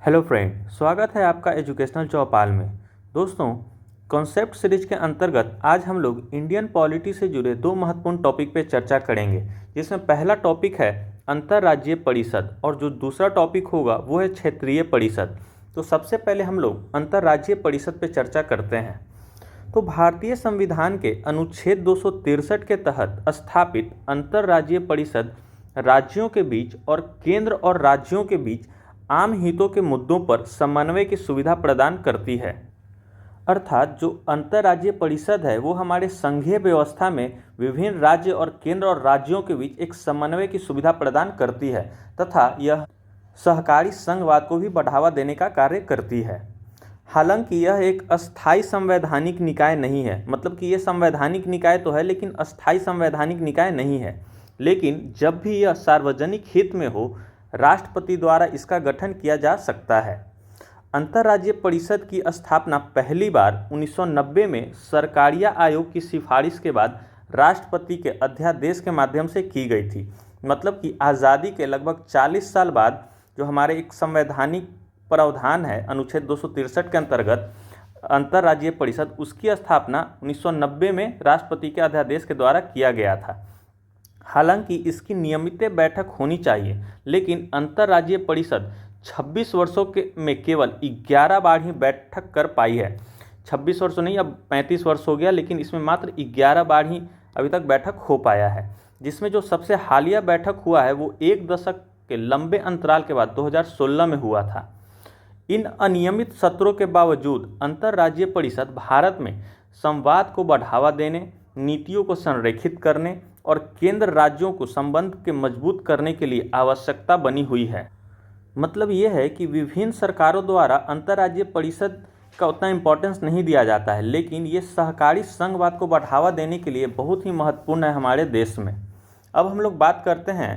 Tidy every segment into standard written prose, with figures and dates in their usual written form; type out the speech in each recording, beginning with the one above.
Hello friend, स्वागत है आपका एजुकेशनल चौपाल में। दोस्तों, कॉन्सेप्ट सीरीज के अंतर्गत आज हम लोग इंडियन पॉलिटी से जुड़े दो महत्वपूर्ण टॉपिक पे चर्चा करेंगे, जिसमें पहला टॉपिक है अंतर्राज्यीय परिषद और जो दूसरा टॉपिक होगा वो है क्षेत्रीय परिषद। तो सबसे पहले हम लोग अंतर्राज्यीय परिषद पे चर्चा करते हैं। तो भारतीय संविधान के अनुच्छेद 263 के तहत स्थापित अंतर्राज्यीय परिषद राज्यों के बीच और केंद्र और राज्यों के बीच आम हितों के मुद्दों पर समन्वय की सुविधा प्रदान करती है। अर्थात जो अंतर्राज्यीय परिषद है वो हमारे संघीय व्यवस्था में विभिन्न राज्य और केंद्र और राज्यों के बीच एक समन्वय की सुविधा प्रदान करती है तथा यह सहकारी संघवाद को भी बढ़ावा देने का कार्य करती है। हालांकि यह एक अस्थायी संवैधानिक निकाय नहीं है, मतलब कि यह संवैधानिक निकाय तो है लेकिन अस्थायी संवैधानिक निकाय नहीं है। लेकिन जब भी यह सार्वजनिक हित में हो, राष्ट्रपति द्वारा इसका गठन किया जा सकता है। अंतर्राज्यीय परिषद की स्थापना पहली बार 1990 में सरकारिया आयोग की सिफारिश के बाद राष्ट्रपति के अध्यादेश के माध्यम से की गई थी। मतलब कि आज़ादी के लगभग 40 साल बाद जो हमारे एक संवैधानिक प्रावधान है अनुच्छेद 263 के अंतर्गत अंतर्राज्यीय परिषद, उसकी स्थापना 1990 में राष्ट्रपति के अध्यादेश के द्वारा किया गया था। हालांकि इसकी नियमित बैठक होनी चाहिए, लेकिन अंतर्राज्यीय परिषद 26 वर्षों में केवल 11 बार ही बैठक कर पाई है। 26 वर्षों नहीं, अब 35 वर्ष हो गया, लेकिन इसमें मात्र 11 बार ही अभी तक बैठक हो पाया है। जिसमें जो सबसे हालिया बैठक हुआ है वो एक दशक के लंबे अंतराल के बाद 2016 में हुआ था। इन अनियमित सत्रों के बावजूद अंतर्राज्यीय परिषद भारत में संवाद को बढ़ावा देने, नीतियों को संरेखित करने और केंद्र राज्यों को संबंध के मजबूत करने के लिए आवश्यकता बनी हुई है। मतलब यह है कि विभिन्न सरकारों द्वारा अंतर्राज्यीय परिषद का उतना इम्पोर्टेंस नहीं दिया जाता है, लेकिन ये सहकारी संघवाद को बढ़ावा देने के लिए बहुत ही महत्वपूर्ण है हमारे देश में। अब हम लोग बात करते हैं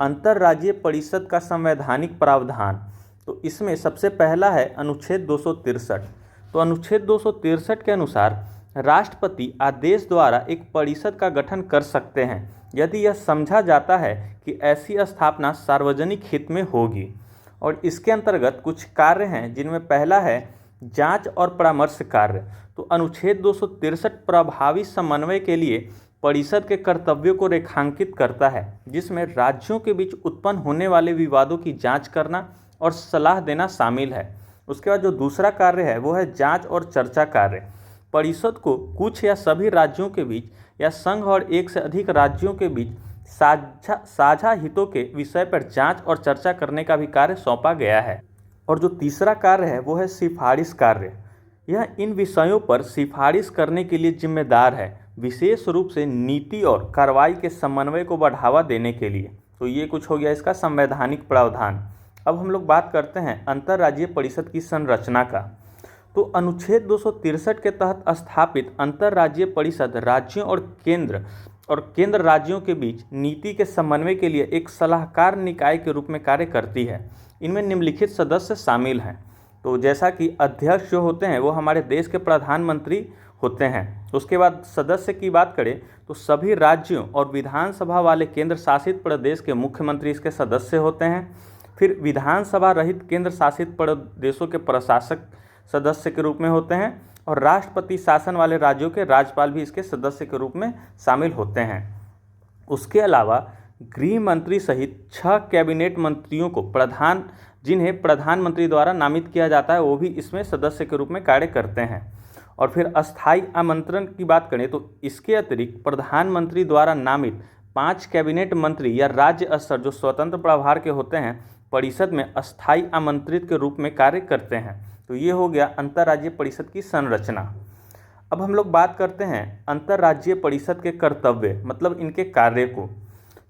अंतर्राज्यीय परिषद का संवैधानिक प्रावधान। तो इसमें सबसे पहला है अनुच्छेद 263। तो अनुच्छेद 263 के अनुसार राष्ट्रपति आदेश द्वारा एक परिषद का गठन कर सकते हैं यदि यह समझा जाता है कि ऐसी स्थापना सार्वजनिक हित में होगी। और इसके अंतर्गत कुछ कार्य हैं, जिनमें पहला है जांच और परामर्श कार्य। तो अनुच्छेद 263 प्रभावी समन्वय के लिए परिषद के कर्तव्यों को रेखांकित करता है, जिसमें राज्यों के बीच उत्पन्न होने वाले विवादों की जांच करना और सलाह देना शामिल है। उसके बाद जो दूसरा कार्य है वो है जांच और चर्चा कार्य। परिषद को कुछ या सभी राज्यों के बीच या संघ और एक से अधिक राज्यों के बीच साझा हितों के विषय पर जांच और चर्चा करने का भी कार्य सौंपा गया है। और जो तीसरा कार्य है वो है सिफारिश कार्य। यह इन विषयों पर सिफारिश करने के लिए जिम्मेदार है, विशेष रूप से नीति और कार्रवाई के समन्वय को बढ़ावा देने के लिए। तो ये कुछ हो गया इसका संवैधानिक प्रावधान। अब हम लोग बात करते हैं अंतर्राज्यीय परिषद की संरचना का। तो अनुच्छेद 263 के तहत स्थापित अंतर्राज्यीय परिषद राज्यों और केंद्र राज्यों के बीच नीति के समन्वय के लिए एक सलाहकार निकाय के रूप में कार्य करती है। इनमें निम्नलिखित सदस्य शामिल हैं। तो जैसा कि अध्यक्ष जो होते हैं वो हमारे देश के प्रधानमंत्री होते हैं। उसके बाद सदस्य की बात करें तो सभी राज्यों और विधानसभा वाले केंद्र शासित प्रदेश के मुख्यमंत्री इसके सदस्य होते हैं। फिर विधानसभा रहित केंद्र शासित प्रदेशों के प्रशासक सदस्य के रूप में होते हैं और राष्ट्रपति शासन वाले राज्यों के राज्यपाल भी इसके सदस्य के रूप में शामिल होते हैं। उसके अलावा गृह मंत्री सहित 6 कैबिनेट मंत्रियों को जिन्हें प्रधानमंत्री द्वारा नामित किया जाता है, वो भी इसमें सदस्य के रूप में कार्य करते हैं। और फिर अस्थायी आमंत्रण की बात करें तो इसके अतिरिक्त प्रधानमंत्री द्वारा नामित 5 कैबिनेट मंत्री या राज्य स्तर जो स्वतंत्र प्रभार के होते हैं परिषद में अस्थायी आमंत्रित के रूप में कार्य करते हैं। तो ये हो गया अंतर्राज्यीय परिषद की संरचना। अब हम लोग बात करते हैं अंतर्राज्यीय परिषद के कर्तव्य, मतलब इनके कार्य को।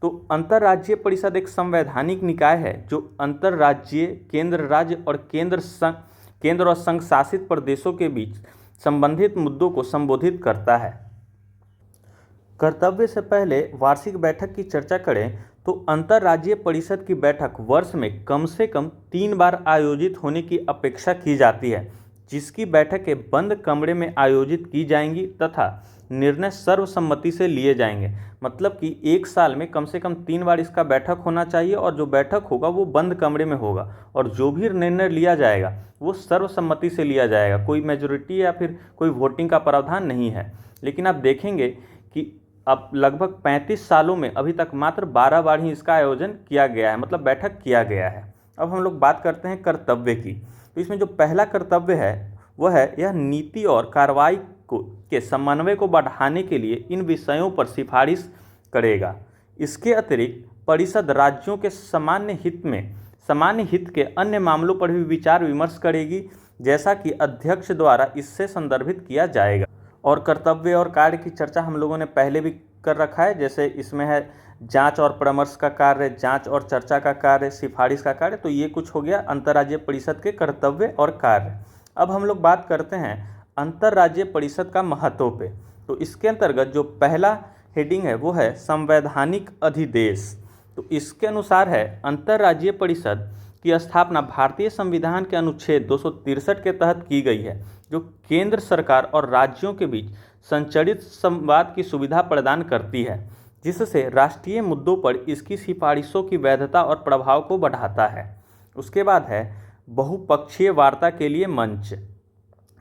तो अंतर्राज्यीय परिषद एक संवैधानिक निकाय है जो अंतर्राज्यीय, केंद्र राज्य और केंद्र और संघ शासित प्रदेशों के बीच संबंधित मुद्दों को संबोधित करता है। कर्तव्य से पहले वार्षिक बैठक की चर्चा करें तो अंतर्राज्यीय परिषद की बैठक वर्ष में कम से कम 3 बार आयोजित होने की अपेक्षा की जाती है, जिसकी बैठकें बंद कमरे में आयोजित की जाएंगी तथा निर्णय सर्वसम्मति से लिए जाएंगे। मतलब कि एक साल में कम से कम 3 बार इसका बैठक होना चाहिए और जो बैठक होगा वो बंद कमरे में होगा और जो भी निर्णय लिया जाएगा वो सर्वसम्मति से लिया जाएगा, कोई मेजोरिटी या फिर कोई वोटिंग का प्रावधान नहीं है। लेकिन आप देखेंगे कि अब लगभग 35 सालों में अभी तक मात्र 12 बार ही इसका आयोजन किया गया है, मतलब बैठक किया गया है। अब हम लोग बात करते हैं कर्तव्य की। तो इसमें जो पहला कर्तव्य है वह है यह नीति और कार्रवाई के समन्वय को बढ़ाने के लिए इन विषयों पर सिफारिश करेगा। इसके अतिरिक्त परिषद राज्यों के सामान्य हित के अन्य मामलों पर भी विचार विमर्श करेगी, जैसा कि अध्यक्ष द्वारा इससे संदर्भित किया जाएगा। और कर्तव्य और कार्य की चर्चा हम लोगों ने पहले भी कर रखा है, जैसे इसमें है जांच और परामर्श का कार्य, जांच और चर्चा का कार्य, सिफारिश का कार्य। तो ये कुछ हो गया अंतर्राज्यीय परिषद के कर्तव्य और कार्य। अब हम लोग बात करते हैं अंतर्राज्यीय परिषद का महत्व पे। तो इसके अंतर्गत जो पहला हेडिंग है वो है संवैधानिक अधिदेश। तो इसके अनुसार है अंतर्राज्यीय परिषद की स्थापना भारतीय संविधान के अनुच्छेद 263 के तहत की गई है, जो केंद्र सरकार और राज्यों के बीच संचारित संवाद की सुविधा प्रदान करती है, जिससे राष्ट्रीय मुद्दों पर इसकी सिफारिशों की वैधता और प्रभाव को बढ़ाता है। उसके बाद है बहुपक्षीय वार्ता के लिए मंच।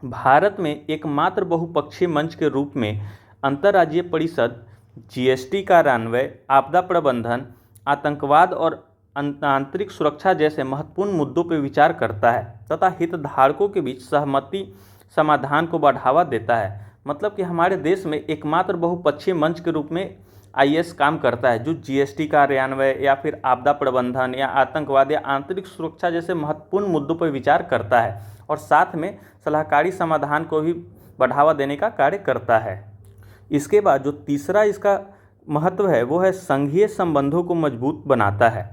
भारत में एकमात्र बहुपक्षीय मंच के रूप में अंतर्राज्यीय परिषद जीएसटी कार्यान्वय, आपदा प्रबंधन, आतंकवाद और आंतरिक सुरक्षा जैसे महत्वपूर्ण मुद्दों पर विचार करता है तथा हितधारकों के बीच सहमति समाधान को बढ़ावा देता है। मतलब कि हमारे देश में एकमात्र बहुपक्षीय मंच के रूप में आईएस काम करता है, जो जीएसटी कार्यान्वय या फिर आपदा प्रबंधन या आतंकवाद या आंतरिक सुरक्षा जैसे महत्वपूर्ण मुद्दों पर विचार करता है और साथ में सलाहकारी समाधान को भी बढ़ावा देने का कार्य करता है। इसके बाद जो तीसरा इसका महत्व है वो है संघीय संबंधों को मजबूत बनाता है।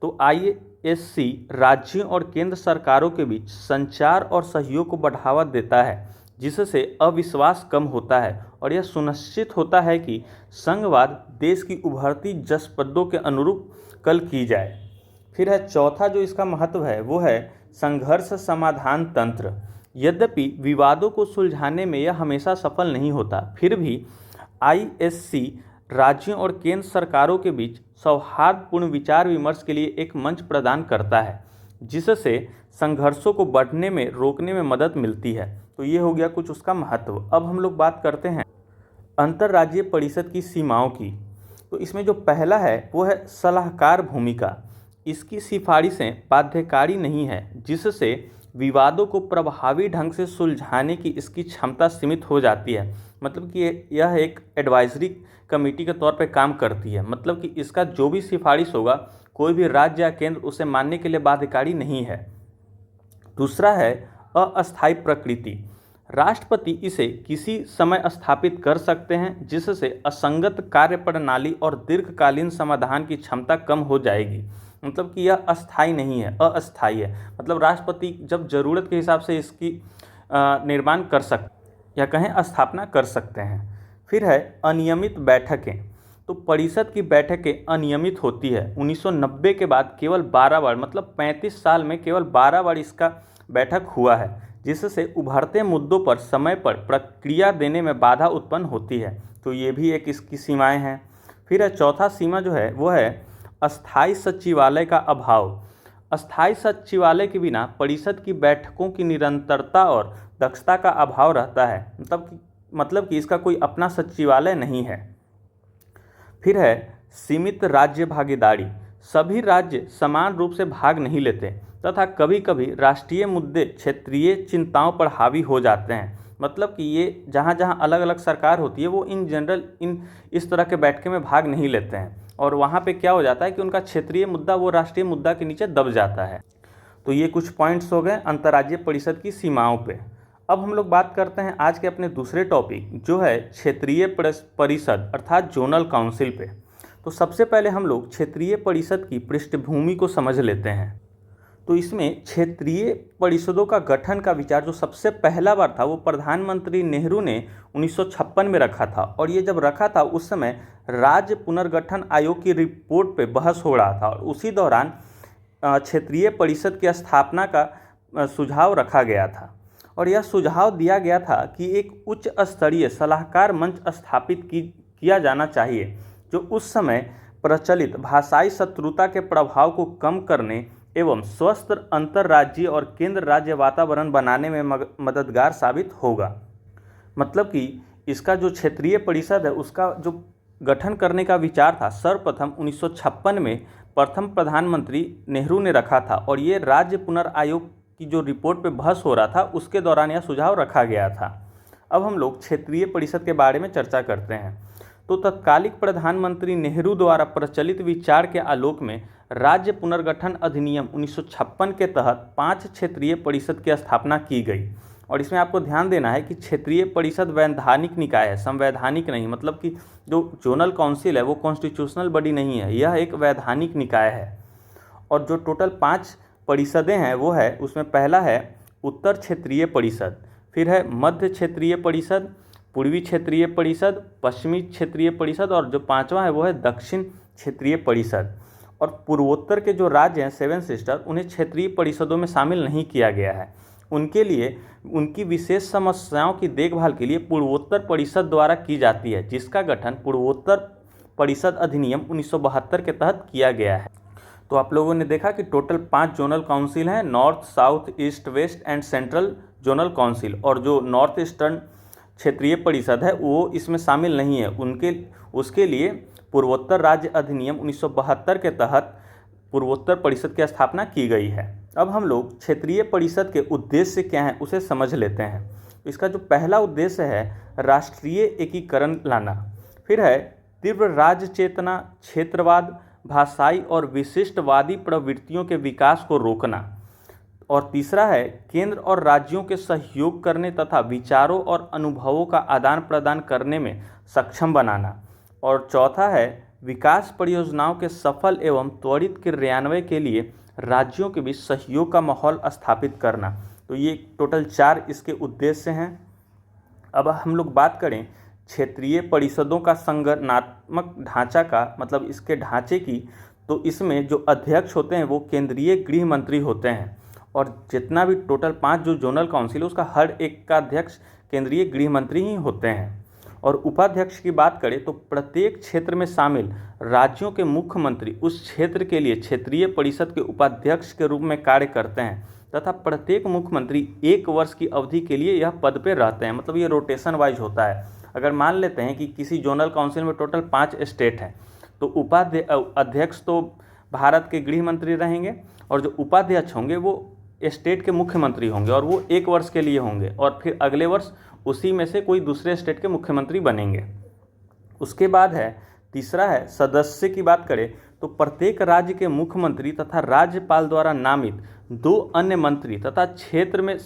तो आईएससी राज्यों और केंद्र सरकारों के बीच संचार और सहयोग को बढ़ावा देता है, जिससे अविश्वास कम होता है और यह सुनिश्चित होता है कि संघवाद देश की उभरती जसपदों के अनुरूप कल की जाए। फिर है चौथा जो इसका महत्व है वो है संघर्ष समाधान तंत्र। यद्यपि विवादों को सुलझाने में यह हमेशा सफल नहीं होता, फिर भी आईएससी राज्यों और केंद्र सरकारों के बीच सौहार्दपूर्ण विचार विमर्श के लिए एक मंच प्रदान करता है, जिससे संघर्षों को बढ़ने में रोकने में मदद मिलती है। तो ये हो गया कुछ उसका महत्व। अब हम लोग बात करते हैं अंतर्राज्यीय परिषद की सीमाओं की। तो इसमें जो पहला है वो है सलाहकार भूमिका। इसकी सिफारिशें बाध्यकारी नहीं है, जिससे विवादों को प्रभावी ढंग से सुलझाने की इसकी क्षमता सीमित हो जाती है। मतलब कि यह एक एडवाइजरी कमेटी के तौर पे काम करती है। मतलब कि इसका जो भी सिफारिश होगा कोई भी राज्य या केंद्र उसे मानने के लिए बाध्यकारी नहीं है। दूसरा है अस्थायी प्रकृति। राष्ट्रपति इसे किसी समय स्थापित कर सकते हैं, जिससे असंगत कार्य प्रणाली और दीर्घकालीन समाधान की क्षमता कम हो जाएगी। मतलब कि यह अस्थायी नहीं है, अस्थायी है। मतलब राष्ट्रपति जब ज़रूरत के हिसाब से इसकी निर्माण कर सकते या कहें स्थापना कर सकते हैं। फिर है अनियमित बैठकें। तो परिषद की बैठकें अनियमित होती है। 1990 के बाद केवल 12 बार, मतलब 35 साल में केवल 12 बार इसका बैठक हुआ है, जिससे उभरते मुद्दों पर समय पर प्रक्रिया देने में बाधा उत्पन्न होती है। तो ये भी एक इसकी सीमाएं हैं। फिर है चौथा सीमा जो है वो है अस्थायी सचिवालय का अभाव। अस्थायी सचिवालय के बिना परिषद की बैठकों की निरंतरता और दक्षता का अभाव रहता है। मतलब कि इसका कोई अपना सचिवालय नहीं है। फिर है सीमित राज्य भागीदारी। सभी राज्य समान रूप से भाग नहीं लेते तथा कभी कभी राष्ट्रीय मुद्दे क्षेत्रीय चिंताओं पर हावी हो जाते हैं। मतलब कि ये जहाँ जहाँ अलग अलग सरकार होती है वो इन जनरल इस तरह के बैठके में भाग नहीं लेते हैं और वहाँ पे क्या हो जाता है कि उनका क्षेत्रीय मुद्दा वो राष्ट्रीय मुद्दा के नीचे दब जाता है। तो ये कुछ पॉइंट्स हो गए अंतर्राज्यीय परिषद की सीमाओं पे। अब हम लोग बात करते हैं आज के अपने दूसरे टॉपिक जो है क्षेत्रीय परिषद अर्थात जोनल काउंसिल पे। तो सबसे पहले हम लोग क्षेत्रीय परिषद की पृष्ठभूमि को समझ लेते हैं। तो इसमें क्षेत्रीय परिषदों का गठन का विचार जो सबसे पहला बार था वो प्रधानमंत्री नेहरू ने 1956 में रखा था और ये जब रखा था उस समय राज्य पुनर्गठन आयोग की रिपोर्ट पे बहस हो रहा था और उसी दौरान क्षेत्रीय परिषद की स्थापना का सुझाव रखा गया था। और यह सुझाव दिया गया था कि एक उच्च स्तरीय सलाहकार मंच स्थापित किया जाना चाहिए जो उस समय प्रचलित भाषाई शत्रुता के प्रभाव को कम करने एवं स्वस्थ अंतर्राज्यीय और केंद्र राज्य वातावरण बनाने में मददगार साबित होगा। मतलब कि इसका जो क्षेत्रीय परिषद है उसका जो गठन करने का विचार था सर्वप्रथम 1956 में प्रथम प्रधानमंत्री नेहरू ने रखा था और ये राज्य पुनर्आयोग की जो रिपोर्ट पे बहस हो रहा था उसके दौरान यह सुझाव रखा गया था। अब हम लोग क्षेत्रीय परिषद के बारे में चर्चा करते हैं। तो तत्कालिक प्रधानमंत्री नेहरू द्वारा प्रचलित विचार के आलोक में राज्य पुनर्गठन अधिनियम 1956 के तहत 5 क्षेत्रीय परिषद की स्थापना की गई। और इसमें आपको ध्यान देना है कि क्षेत्रीय परिषद वैधानिक निकाय है, संवैधानिक नहीं। मतलब कि जो जोनल काउंसिल है वो कॉन्स्टिट्यूशनल बॉडी नहीं है, यह एक वैधानिक निकाय है। और जो टोटल 5 परिषदें हैं वो है, उसमें पहला है उत्तर क्षेत्रीय परिषद, फिर है मध्य क्षेत्रीय परिषद, पूर्वी क्षेत्रीय परिषद, पश्चिमी क्षेत्रीय परिषद और जो 5वां है वो है दक्षिण क्षेत्रीय परिषद। और पूर्वोत्तर के जो राज्य हैं 7 सिस्टर, उन्हें क्षेत्रीय परिषदों में शामिल नहीं किया गया है। उनके लिए उनकी विशेष समस्याओं की देखभाल के लिए पूर्वोत्तर परिषद द्वारा की जाती है, जिसका गठन पूर्वोत्तर परिषद अधिनियम 1972 के तहत किया गया है। तो आप लोगों ने देखा कि टोटल 5 जोनल काउंसिल हैं, north, south, east, west and central zonal council. और जो नॉर्थ ईस्टर्न क्षेत्रीय परिषद है वो इसमें शामिल नहीं है। उसके लिए पूर्वोत्तर राज्य अधिनियम 1972 के तहत पूर्वोत्तर परिषद की स्थापना की गई है। अब हम लोग क्षेत्रीय परिषद के उद्देश्य क्या हैं उसे समझ लेते हैं। इसका जो पहला उद्देश्य है राष्ट्रीय एकीकरण लाना, फिर है तीव्र राज्य चेतना, क्षेत्रवाद, भाषाई और विशिष्टवादी प्रवृत्तियों के विकास को रोकना, और तीसरा है केंद्र और राज्यों के सहयोग करने तथा विचारों और अनुभवों का आदान प्रदान करने में सक्षम बनाना, और चौथा है विकास परियोजनाओं के सफल एवं त्वरित क्रियान्वयन के लिए राज्यों के बीच सहयोग का माहौल स्थापित करना। तो ये टोटल 4 इसके उद्देश्य हैं। अब हम लोग बात करें क्षेत्रीय परिषदों का संगठनात्मक ढांचा का, मतलब इसके ढांचे की, तो इसमें जो अध्यक्ष होते हैं वो केंद्रीय गृह मंत्री होते हैं। और जितना भी टोटल 5 जो जोनल काउंसिल है उसका हर एक का अध्यक्ष केंद्रीय गृह मंत्री ही होते हैं। और उपाध्यक्ष की बात करें तो प्रत्येक क्षेत्र में शामिल राज्यों के मुख्यमंत्री उस क्षेत्र के लिए क्षेत्रीय परिषद के उपाध्यक्ष के रूप में कार्य करते हैं तथा प्रत्येक मुख्यमंत्री 1 वर्ष की अवधि के लिए यह पद पर रहते हैं। मतलब ये रोटेशन वाइज होता है। अगर मान लेते हैं कि किसी जोनल काउंसिल में टोटल 5 स्टेट हैं तो अध्यक्ष तो भारत के गृह मंत्री रहेंगे और जो उपाध्यक्ष होंगे वो स्टेट के मुख्यमंत्री होंगे और वो 1 वर्ष के लिए होंगे और फिर अगले वर्ष उसी में से कोई दूसरे स्टेट के मुख्यमंत्री बनेंगे। उसके बाद है तीसरा है सदस्य की बात करें तो प्रत्येक राज्य के मुख्यमंत्री तथा राज्यपाल द्वारा नामित 2 अन्य मंत्री तथा क्षेत्र में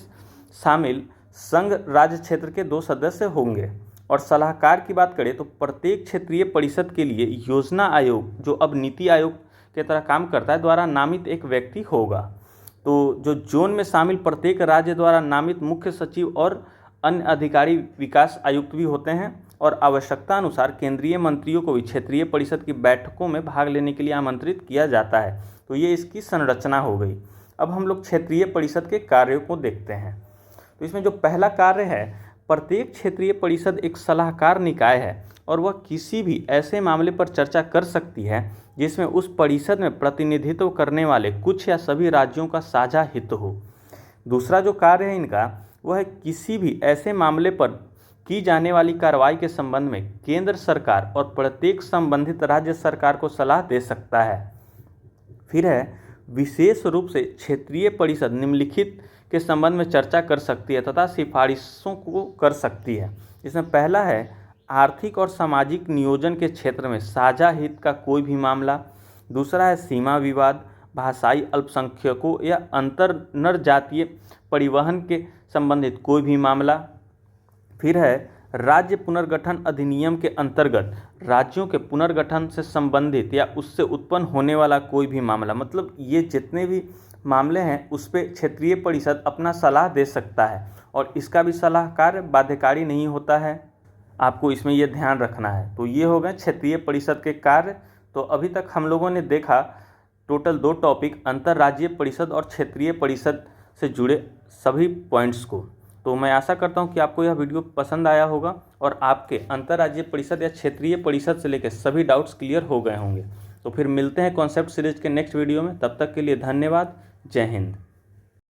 शामिल संघ राज्य क्षेत्र के 2 सदस्य होंगे। और सलाहकार की बात करें तो प्रत्येक क्षेत्रीय परिषद के लिए योजना आयोग, जो अब नीति आयोग के तरह काम करता है, द्वारा नामित एक व्यक्ति होगा। तो जो जोन में शामिल प्रत्येक राज्य द्वारा नामित मुख्य सचिव और अन्य अधिकारी विकास आयुक्त भी होते हैं और आवश्यकता अनुसार केंद्रीय मंत्रियों को भी क्षेत्रीय परिषद की बैठकों में भाग लेने के लिए आमंत्रित किया जाता है। तो ये इसकी संरचना हो गई। अब हम लोग क्षेत्रीय परिषद के कार्यों को देखते हैं। तो इसमें जो पहला कार्य है, प्रत्येक क्षेत्रीय परिषद एक सलाहकार निकाय है और वह किसी भी ऐसे मामले पर चर्चा कर सकती है जिसमें उस परिषद में प्रतिनिधित्व करने वाले कुछ या सभी राज्यों का साझा हित हो। दूसरा जो कार्य है इनका वह है किसी भी ऐसे मामले पर की जाने वाली कार्रवाई के संबंध में केंद्र सरकार और प्रत्येक संबंधित राज्य सरकार को सलाह दे सकता है। फिर है विशेष रूप से क्षेत्रीय परिषद निम्नलिखित के संबंध में चर्चा कर सकती है तथा सिफारिशों को कर सकती है। इसमें पहला है आर्थिक और सामाजिक नियोजन के क्षेत्र में साझा हित का कोई भी मामला। दूसरा है सीमा विवाद, भाषाई अल्पसंख्यकों या अंतर जातीय परिवहन के संबंधित कोई भी मामला। फिर है राज्य पुनर्गठन अधिनियम के अंतर्गत राज्यों के पुनर्गठन से संबंधित या उससे उत्पन्न होने वाला कोई भी मामला। मतलब ये जितने भी मामले हैं उस पर क्षेत्रीय परिषद अपना सलाह दे सकता है और इसका भी सलाहकार बाध्यकारी नहीं होता है। आपको इसमें ये ध्यान रखना है। तो ये हो गए क्षेत्रीय परिषद के कार्य। तो अभी तक हम लोगों ने देखा टोटल 2 टॉपिक, अंतर्राज्यीय परिषद और क्षेत्रीय परिषद से जुड़े सभी पॉइंट्स को। तो मैं आशा करता हूं कि आपको यह वीडियो पसंद आया होगा और आपके अंतर्राज्यीय परिषद या क्षेत्रीय परिषद से लेकर सभी डाउट्स क्लियर हो गए होंगे। तो फिर मिलते हैं कॉन्सेप्ट सीरीज के नेक्स्ट वीडियो में। तब तक के लिए धन्यवाद। जय हिंद।